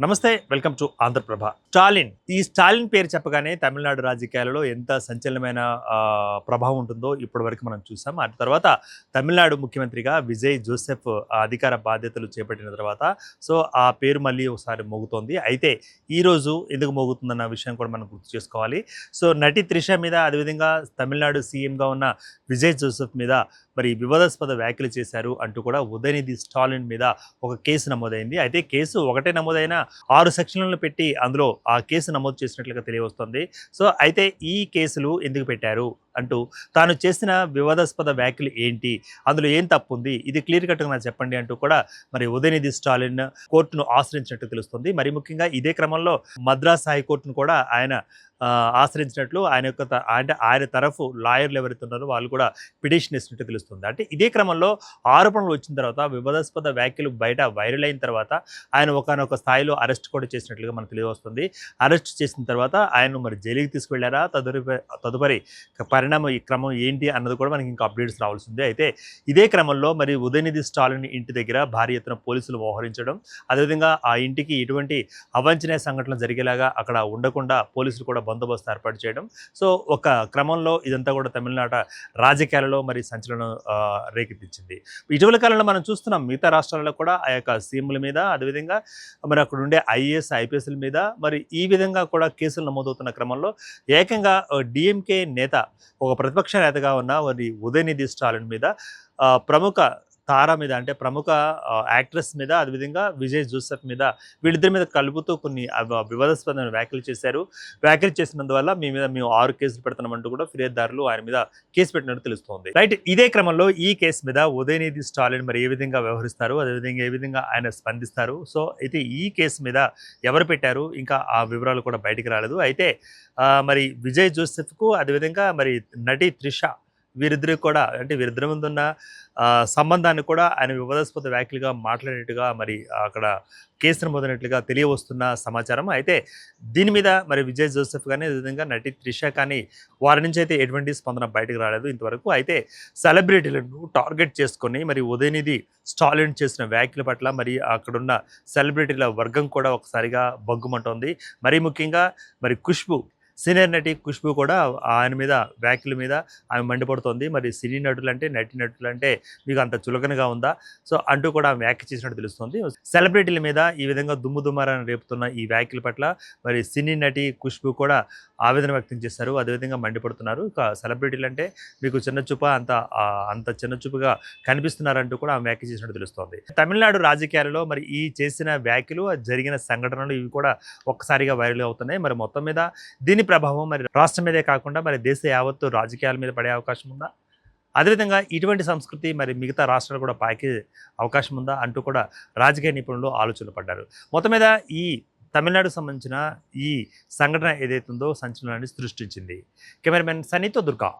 నమస్తే, welcome to Andhraprabha. Stalin పేరు చెప్పగానే తమిళనాడు రాజకీయాలలో ఎంత సంచలనమైన ప్రభావం ఉంటుందో ఇప్పటివరకు మనం చూసాం. ఆ తర్వాత తమిళనాడు ముఖ్యమంత్రిగా విజయ్ జోసెఫ్ అధికార బాధ్యతలు చేపట్టిన తర్వాత ఆ పేరు మళ్ళీ ఒకసారి మోగుతోంది. అయితే ఈరోజు ఎందుకు మోగుతుందన్న విషయం కూడా మనం గుర్తు చేసుకోవాలి. నటి త్రిష మీద, అదేవిధంగా తమిళనాడు సీఎంగా ఉన్న విజయ్ జోసెఫ్ మీద మరి వివాదాస్పద వ్యాఖ్యలు చేశారు అంటూ కూడా ఉదయనిధి స్టాలిన్ మీద ఒక కేసు నమోదైంది. అయితే కేసు ఒకటే నమోదైన 6 సెక్షన్లను పెట్టి అందులో ఆ కేసు నమోదు చేసినట్లుగా తెలియవస్తుంది. అయితే ఈ కేసులు ఎందుకు పెట్టారు అంటూ, తాను చేసిన వివాదాస్పద వ్యాఖ్యలు ఏంటి, అందులో ఏం తప్పు ఉంది, ఇది క్లియర్ కట్గా నాకు చెప్పండి అంటూ కూడా మరి ఉదయనిధి స్టాలిన్ కోర్టును ఆశ్రయించినట్టు తెలుస్తుంది. మరి ముఖ్యంగా ఇదే క్రమంలో మద్రాస్ హైకోర్టును కూడా ఆయన ఆశ్రయించినట్లు ఆయన తరఫు లాయర్లు ఎవరైతే ఉన్నారో వాళ్ళు కూడా పిటిషన్ ఇచ్చినట్టు తెలుస్తుంది. అంటే ఇదే క్రమంలో ఆరోపణలు వచ్చిన తర్వాత, వివాదాస్పద వ్యాఖ్యలు బయట వైరల్ అయిన తర్వాత ఆయన ఒకానొక స్థాయిలో అరెస్ట్ కూడా చేసినట్లుగా మనకు తెలియవస్తుంది. అరెస్ట్ చేసిన తర్వాత ఆయన మరి జైలుకి తీసుకువెళ్ళారా, తదుపరి పరిణామం ఈ క్రమం ఏంటి అన్నది కూడా మనకి ఇంకా అప్డేట్స్ రావాల్సిందే. అయితే ఇదే క్రమంలో మరి ఉదయనిధి స్టాలిన్ ఇంటి దగ్గర భారీ ఎత్తున పోలీసులు మోహరించడం, అదేవిధంగా ఆ ఇంటికి ఎటువంటి అవాంఛనీయ సంఘటనలు జరిగేలాగా అక్కడ ఉండకుండా పోలీసులు కూడా బందోబస్తు ఏర్పాటు చేయడం. ఒక క్రమంలో ఇదంతా కూడా తమిళనాడు రాజకీయాలలో మరి సంచలనం రేకెత్తించింది. ఇటీవల కాలంలో మనం చూస్తున్నాం మిగతా రాష్ట్రాలలో కూడా ఆ యొక్క సీఎంల మీద, అదేవిధంగా మరి అక్కడ ఉండే ఐఏఎస్ ఐపీఎస్ల మీద మరి ఈ విధంగా కూడా కేసులు నమోదవుతున్న క్రమంలో ఏకంగా డిఎంకే నేత, ఒక ప్రతిపక్ష నేతగా ఉన్న మరి ఉదయనిధి స్టాలిన్ మీద ప్రముఖ తార మీద, అంటే ప్రముఖ యాక్ట్రెస్ మీద, అదేవిధంగా విజయ్ జోసెఫ్ మీద, వీళ్ళిద్దరి మీద కలుపుతూ కొన్ని వివాదాస్పదమైన వ్యాఖ్యలు చేశారు. వ్యాఖ్యలు చేసినందువల్ల మేము 6 కేసులు పెడుతున్నామంటూ కూడా ఫిర్యాదుదారులు ఆయన మీద కేసు పెట్టినట్టు తెలుస్తోంది. రైట్, ఇదే క్రమంలో ఈ కేసు మీద ఉదయనిధి స్టాలిన్ మరి ఏ విధంగా వ్యవహరిస్తారు, అదేవిధంగా ఏ విధంగా ఆయన స్పందిస్తారు, అయితే ఈ కేసు మీద ఎవరు పెట్టారు, ఇంకా ఆ వివరాలు కూడా బయటికి రాలేదు. అయితే మరి విజయ్ జోసెఫ్కు, అదేవిధంగా మరి నటి త్రిష, వీరిద్దరు కూడా, అంటే వీరిద్దరి ముందు ఉన్న సంబంధాన్ని కూడా ఆయన వివాదాస్పద వ్యాఖ్యలుగా మాట్లాడినట్టుగా మరి అక్కడ కేసు నమోదైనట్లుగా తెలియవస్తున్న సమాచారం. అయితే దీని మీద మరి విజయ్ జోసెఫ్ కానీ, అదేవిధంగా నటి త్రిష కానీ వారి నుంచి అయితే ఎటువంటి స్పందన బయటకు రాలేదు ఇంతవరకు. అయితే సెలబ్రిటీలను టార్గెట్ చేసుకొని మరి ఉదయనిధి స్టాలిన్ చేసిన వ్యాఖ్యల పట్ల మరి అక్కడున్న సెలబ్రిటీల వర్గం కూడా ఒకసారిగా బగ్గుమంటోంది. మరీ ముఖ్యంగా మరి సీనియర్ నటి ఖుష్బు కూడా ఆయన మీద వ్యాఖ్యల మీద ఆమె మండిపడుతోంది. మరి సినీ నటులంటే, నటి నటులంటే మీకు అంత చులకనగా ఉందా, అంటూ కూడా ఆమె వ్యాఖ్య చేసినట్టు తెలుస్తుంది. సెలబ్రిటీల మీద ఈ విధంగా దుమ్మురాన్ని రేపుతున్న ఈ వ్యాఖ్యల పట్ల మరి సినీ నటి ఖుష్బు కూడా ఆవేదన వ్యక్తం చేశారు, అదేవిధంగా మండిపడుతున్నారు. సెలబ్రిటీలు అంటే మీకు చిన్నచూప, అంత చిన్నచూపుగా కనిపిస్తున్నారంటూ కూడా ఆమె వ్యాఖ్య చేసినట్టు తెలుస్తోంది. తమిళనాడు రాజకీయాలలో మరి ఈ చేసిన వ్యాఖ్యలు, జరిగిన సంఘటనలు ఇవి కూడా ఒక్కసారిగా వైరల్ అవుతున్నాయి. మరి మొత్తం మీద దీని ప్రభావం మరి రాష్ట్రం మీదే కాకుండా మరి దేశ యావత్తు రాజకీయాల మీద పడే అవకాశం ఉందా, అదేవిధంగా ఇటువంటి సంస్కృతి మరి మిగతా రాష్ట్రాలు కూడా పాకే అవకాశం ఉందా అంటూ కూడా రాజకీయ నిపుణులు ఆలోచనలు పడ్డారు. మొత్తం మీద ఈ తమిళనాడుకు సంబంధించిన ఈ సంఘటన ఏదైతుందో సంచలనాన్ని సృష్టించింది. కెమెరామెన్ సనీతో దుర్గా.